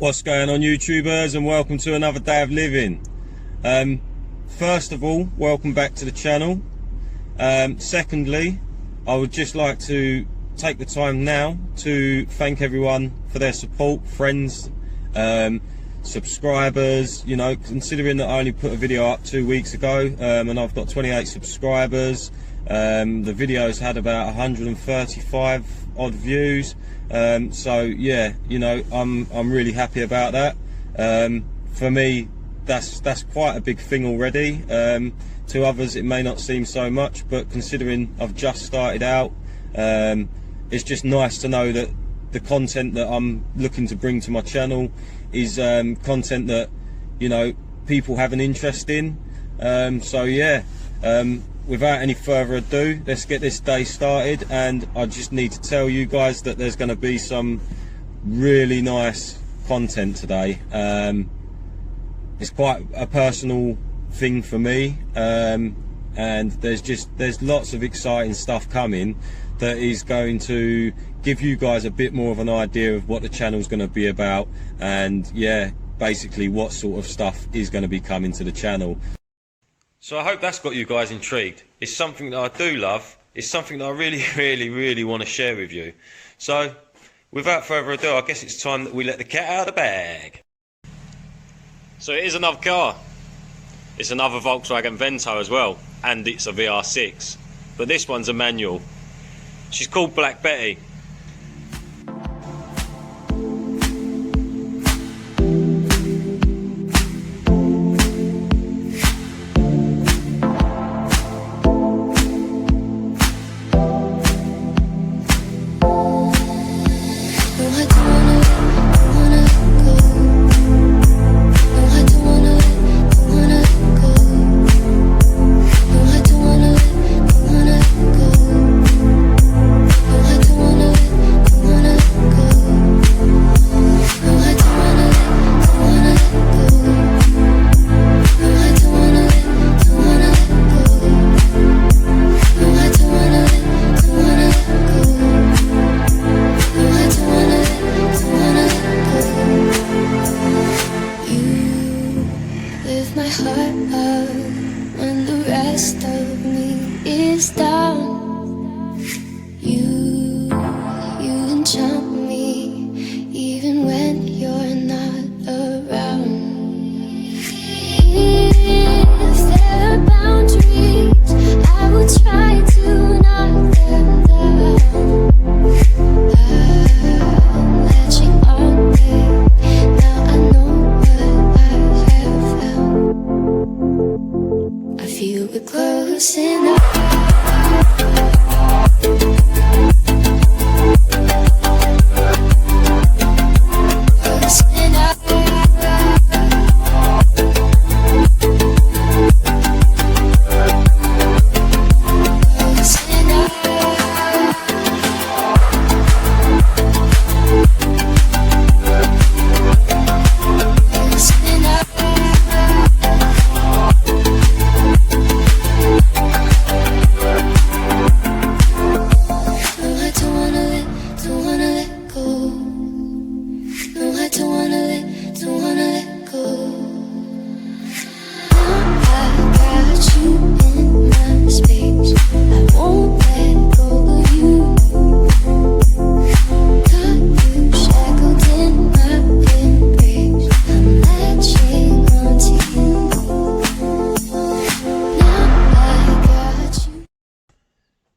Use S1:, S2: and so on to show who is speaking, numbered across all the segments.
S1: What's going on, YouTubers, and welcome to another day of living. First of all, welcome back to the channel. Secondly, I would just like to take the time now to thank everyone for their support, friends, subscribers. You know, considering that I only put a video up 2 weeks ago, and I've got 28 subscribers. The video's had about 135 odd views. So yeah, you know, I'm really happy about that. For me, that's quite a big thing already. To others it may not seem so much, but considering I've just started out, it's just nice to know that the content that I'm looking to bring to my channel is content that, you know, people have an interest in. So yeah, without any further ado, let's get this day started. And I just need to tell you guys that there's going to be some really nice content today. It's quite a personal thing for me, and there's lots of exciting stuff coming that is going to give you guys a bit more of an idea of what the channel's going to be about, and yeah, basically what sort of stuff is going to be coming to the channel. So I hope that's got you guys intrigued. It's something that I do love. It's something that I really want to share with you. So without further ado, I guess it's time that we let the cat out of the bag. So it is another car. It's another Volkswagen Vento as well, and it's a vr6. But this one's a manual. She's called Black Betty.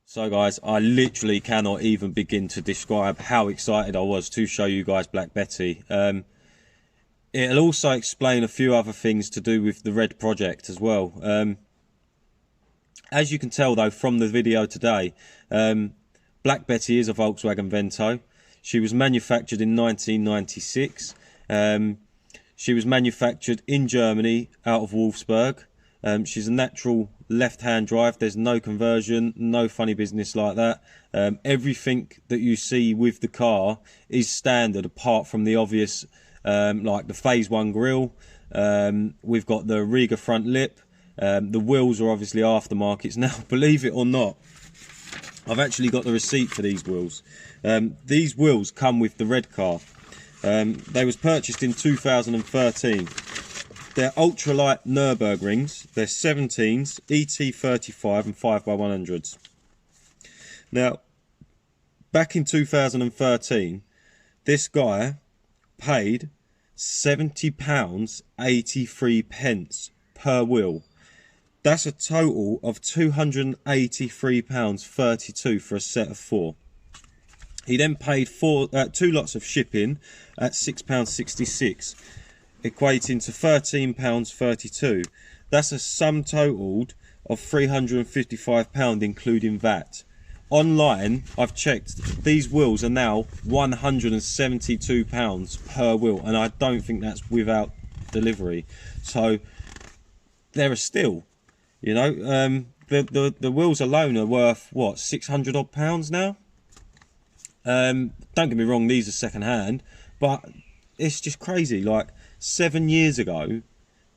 S1: So guys, I literally cannot even begin to describe how excited I was to show you guys Black Betty. It'll also explain a few other things to do with the Red project as well. As you can tell though from the video today, Black Betty is a Volkswagen Vento. She was manufactured in 1996. She was manufactured in Germany out of Wolfsburg. She's a natural left-hand drive. There's no conversion, no funny business like that. Everything that you see with the car is standard, apart from the obvious, like the phase 1 grille. We've got the Riga front lip. The wheels are obviously aftermarkets. Now, believe it or not, I've actually got the receipt for these wheels. These wheels come with the red car. They was purchased in 2013. They're ultralight Nürburgrings. They're 17s, ET35 and 5x100s. Now, back in 2013, this guy paid £70.83 per wheel. That's a total of £283.32 for a set of 4. He then paid 2 lots of shipping at £6.66, equating to £13.32. That's a sum totaled of £355, including VAT. Online, I've checked, these wheels are now £172 per wheel, and I don't think that's without delivery. So they're a steal, you know. The wheels alone are worth what, £600 odd now. Don't get me wrong, these are second hand, but it's just crazy. Like 7 years ago,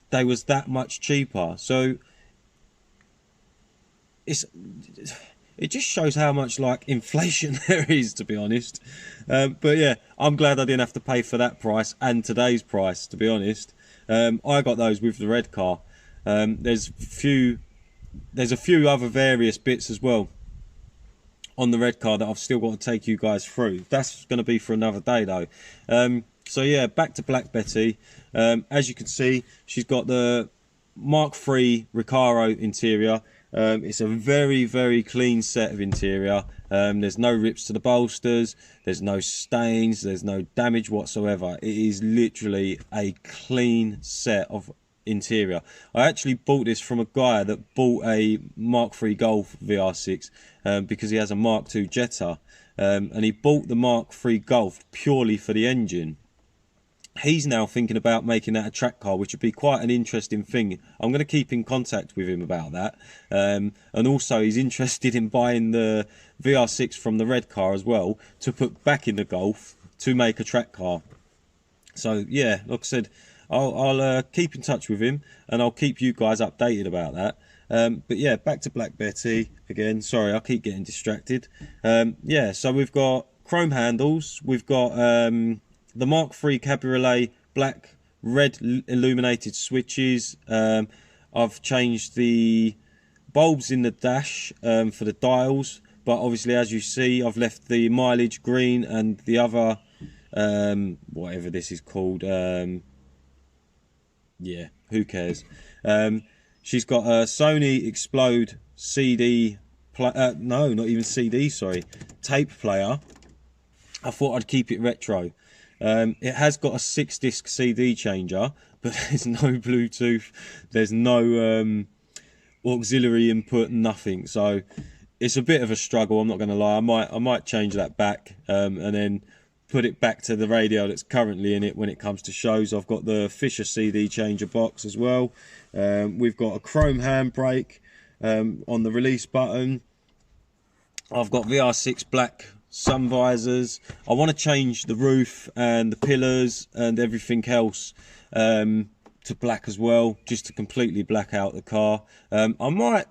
S1: they was that much cheaper. So it just shows how much like inflation there is, to be honest. But yeah, I'm glad I didn't have to pay for that price and today's price, to be honest. I got those with the red car. There's a few other various bits as well on the red car that I've still got to take you guys through. That's going to be for another day though. So yeah, back to Black Betty. As you can see, she's got the Mk3 Recaro interior. It's a very, very clean set of interior. There's no rips to the bolsters, there's no stains, there's no damage whatsoever. It is literally a clean set of interior. I actually bought this from a guy that bought a Mk3 Golf VR6 because he has a Mark II Jetta, and he bought the Mk3 Golf purely for the engine. He's now thinking about making that a track car, which would be quite an interesting thing. I'm going to keep in contact with him about that. And also he's interested in buying the VR6 from the red car as well to put back in the Golf to make a track car. So yeah, like I said, I'll keep in touch with him and I'll keep you guys updated about that. But yeah, back to Black Betty again. Sorry, I keep getting distracted. Yeah, so we've got chrome handles. We've got the Mk3 Cabriolet black red illuminated switches. I've changed the bulbs in the dash for the dials, but obviously as you see I've left the mileage green and the other whatever this is called, yeah, who cares. She's got a Sony Explode CD no, not even CD, sorry, tape player. I thought I'd keep it retro. It has got a 6-disc CD changer, but there's no Bluetooth, there's no auxiliary input, nothing. So it's a bit of a struggle, I'm not going to lie. I might change that back and then put it back to the radio that's currently in it when it comes to shows. I've got the Fisher CD changer box as well. We've got a chrome handbrake on the release button. I've got VR6 black sun visors. I want to change the roof and the pillars and everything else to black as well, just to completely black out the car. I might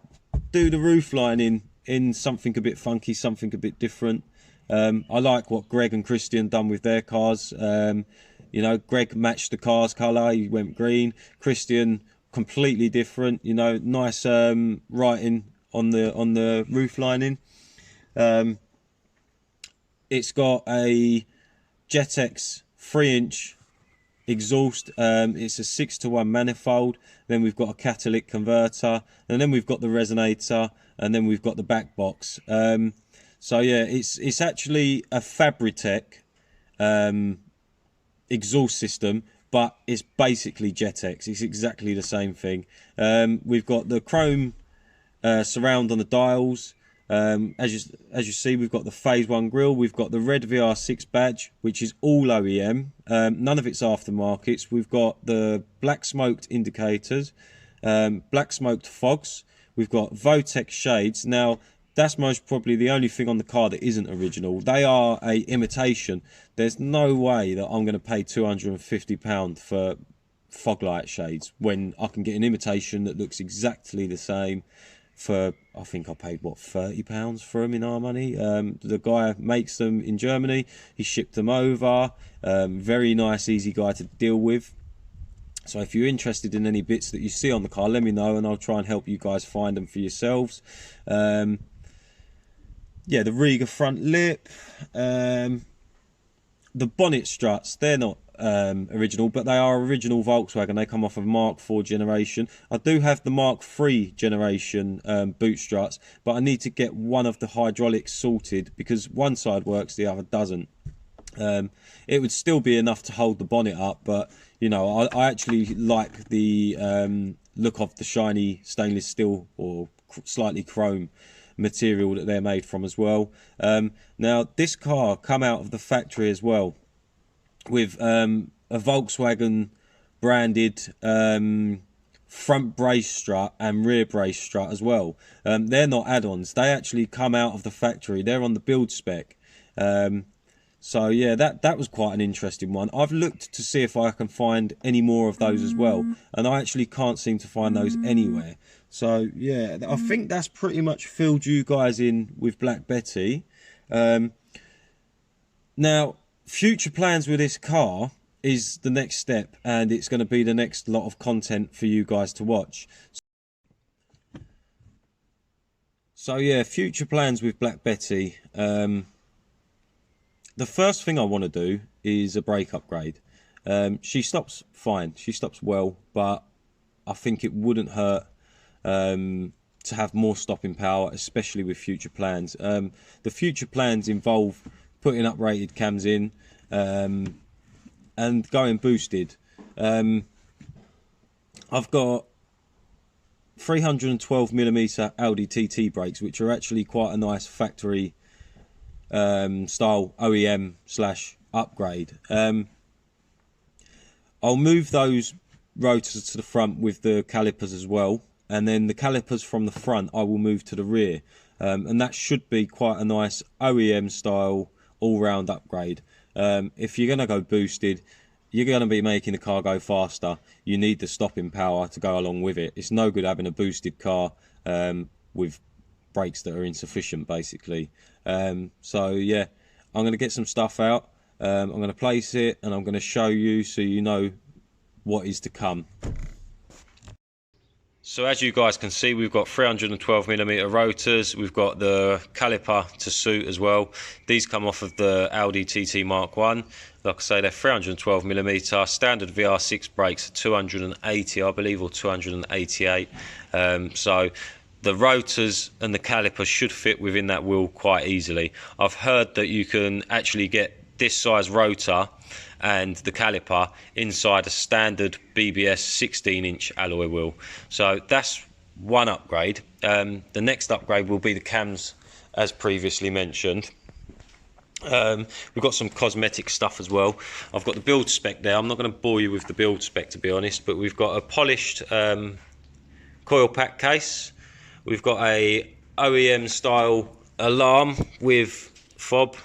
S1: do the roof lining in something a bit funky, something a bit different. I like what Greg and Christian done with their cars. You know, Greg matched the car's colour, he went green. Christian completely different, you know, nice writing on the roof lining. It's got a Jetex 3-inch exhaust. It's a 6-to-1 manifold. Then we've got a catalytic converter, and then we've got the resonator, and then we've got the back box. So yeah, it's actually a Fabritech exhaust system, but it's basically Jetex. It's exactly the same thing. We've got the chrome surround on the dials. As you see, we've got the phase 1 grille, we've got the red VR6 badge, which is all OEM, none of it's aftermarkets. We've got the black smoked indicators, black smoked fogs, we've got Vortech shades. Now that's most probably the only thing on the car that isn't original. They are a imitation. There's no way that I'm going to pay £250 for fog light shades when I can get an imitation that looks exactly the same. for, I think I paid what, £30 for them in our money. The guy makes them in Germany. He shipped them over. Very nice, easy guy to deal with. So if you're interested in any bits that you see on the car, let me know and I'll try and help you guys find them for yourselves. Yeah, the Riga front lip, the bonnet struts, they're not original, but they are original Volkswagen. They come off of Mark IV generation. I do have the Mark III generation boot struts, but I need to get one of the hydraulics sorted because one side works, the other doesn't. It would still be enough to hold the bonnet up, but you know, I actually like the look of the shiny stainless steel or slightly chrome material that they're made from as well. Now this car come out of the factory as well with a Volkswagen branded front brace strut and rear brace strut as well. They're not add-ons, they actually come out of the factory, they're on the build spec. So yeah, that was quite an interesting one. I've looked to see if I can find any more of those as well, and I actually can't seem to find those anywhere. So yeah, I think that's pretty much filled you guys in with Black Betty. Now, future plans with this car is the next step, and it's going to be the next lot of content for you guys to watch. So yeah, future plans with Black Betty. The first thing I want to do is a brake upgrade. She stops fine, she stops well, but I think it wouldn't hurt to have more stopping power, especially with future plans. The future plans involve putting uprated cams in and going boosted. I've got 312mm Audi TT brakes, which are actually quite a nice factory style OEM / upgrade. I'll move those rotors to the front with the calipers as well, and then the calipers from the front I will move to the rear, and that should be quite a nice OEM style all-round upgrade. If you're going to go boosted, you're going to be making the car go faster. You need the stopping power to go along with it. It's no good having a boosted car with brakes that are insufficient, basically. So yeah, I'm going to get some stuff out, I'm going to place it, and I'm going to show you so you know what is to come. So as you guys can see, we've got 312mm rotors, we've got the caliper to suit as well. These come off of the Audi TT Mark 1. Like I say, they're 312mm, standard VR6 brakes are 280 I believe, or 288. So the rotors and the caliper should fit within that wheel quite easily. I've heard that you can actually get this size rotor and the caliper inside a standard BBS 16-inch alloy wheel. So that's one upgrade. The next upgrade will be the cams, as previously mentioned. We've got some cosmetic stuff as well. I've got the build spec there. I'm not going to bore you with the build spec, to be honest, but we've got a polished coil pack case. We've got a OEM style alarm with fob.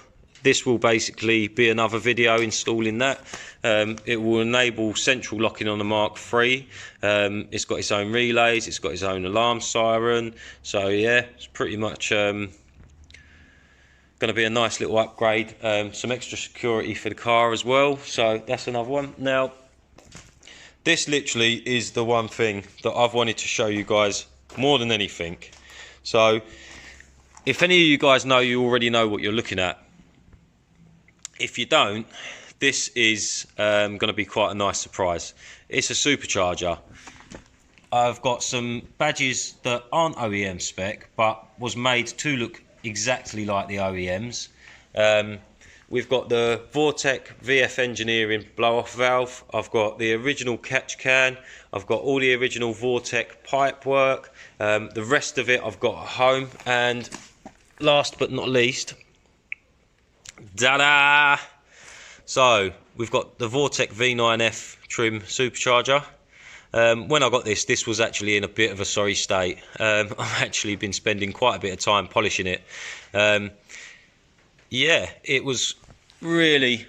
S1: This will basically be another video installing that. It will enable central locking on the Mark III. It's got its own relays, it's got its own alarm siren. So yeah, it's pretty much going to be a nice little upgrade. Some extra security for the car as well. So that's another one. Now, this literally is the one thing that I've wanted to show you guys more than anything. So if any of you guys know, you already know what you're looking at. If you don't, this is going to be quite a nice surprise. It's a supercharger. I've got some badges that aren't OEM spec, but was made to look exactly like the OEMs. We've got the Vortech VF Engineering blow-off valve. I've got the original catch can. I've got all the original Vortech pipe work. The rest of it I've got at home. And last but not least, ta-da! So we've got the Vortech V9-f trim supercharger. When I got this, this was actually in a bit of a sorry state. I've actually been spending quite a bit of time polishing it. Yeah, it was really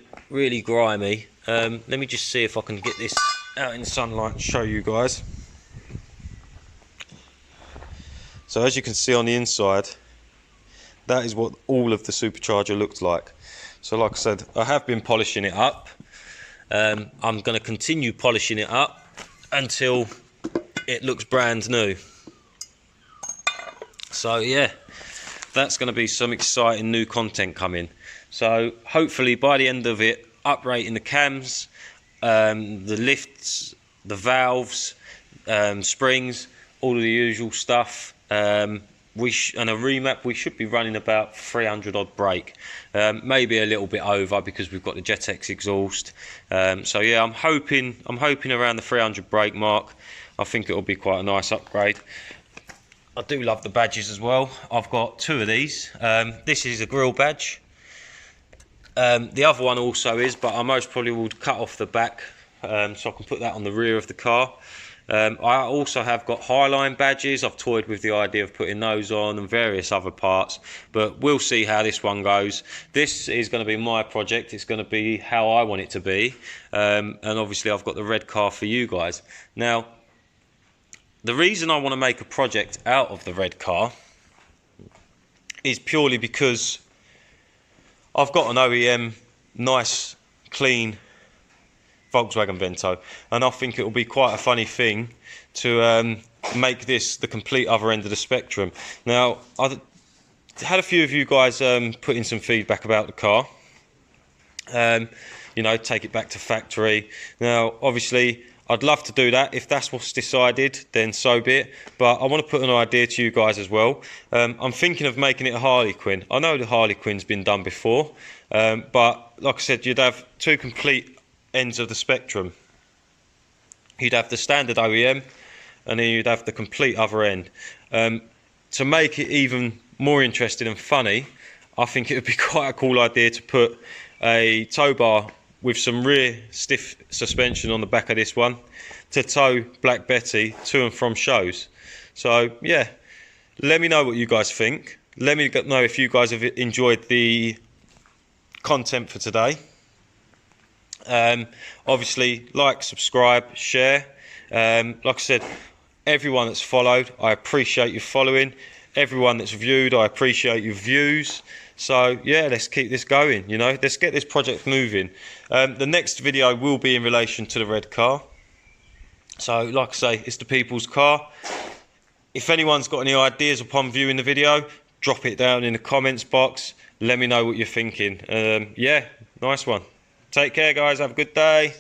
S1: grimy. Let me just see if I can get this out in sunlight and show you guys. So as you can see on the inside, that is what all of the Supercharger looks like. So like I said, I have been polishing it up. I'm going to continue polishing it up until it looks brand new. So yeah, that's going to be some exciting new content coming. So hopefully by the end of it, uprating the cams, the lifts, the valves, springs, all of the usual stuff. And a remap, we should be running about 300 odd brake, maybe a little bit over because we've got the Jetex exhaust. So yeah, I'm hoping around the 300 brake mark. I think it'll be quite a nice upgrade. I do love the badges as well. I've got two of these. This is a grill badge. The other one also is, but I most probably will cut off the back so I can put that on the rear of the car. I also have got Highline badges. I've toyed with the idea of putting those on and various other parts, but we'll see how this one goes. This is going to be my project. It's going to be how I want it to be, and obviously I've got the red car for you guys. Now, the reason I want to make a project out of the red car is purely because I've got an OEM, nice, clean Volkswagen Vento, and I think it will be quite a funny thing to make this the complete other end of the spectrum. Now, I've had a few of you guys put in some feedback about the car. You know, take it back to factory. Now, obviously, I'd love to do that. If that's what's decided, then so be it. But I want to put an idea to you guys as well. I'm thinking of making it a Harley Quinn. I know the Harley Quinn's been done before, but like I said, you'd have two complete ends of the spectrum. You'd have the standard OEM, and then you'd have the complete other end. To make it even more interesting and funny, I think it would be quite a cool idea to put a tow bar with some rear stiff suspension on the back of this one to tow Black Betty to and from shows. So yeah, let me know what you guys think. Let me know if you guys have enjoyed the content for today. Obviously, like, subscribe, share. Like I said, everyone that's followed, I appreciate you following. Everyone that's viewed, I appreciate your views. So yeah, let's keep this going, you know, let's get this project moving. The next video will be in relation to the red car. So like I say, it's the people's car. If anyone's got any ideas upon viewing the video, drop it down in the comments box. Let me know what you're thinking. Yeah, nice one. Take care, guys. Have a good day.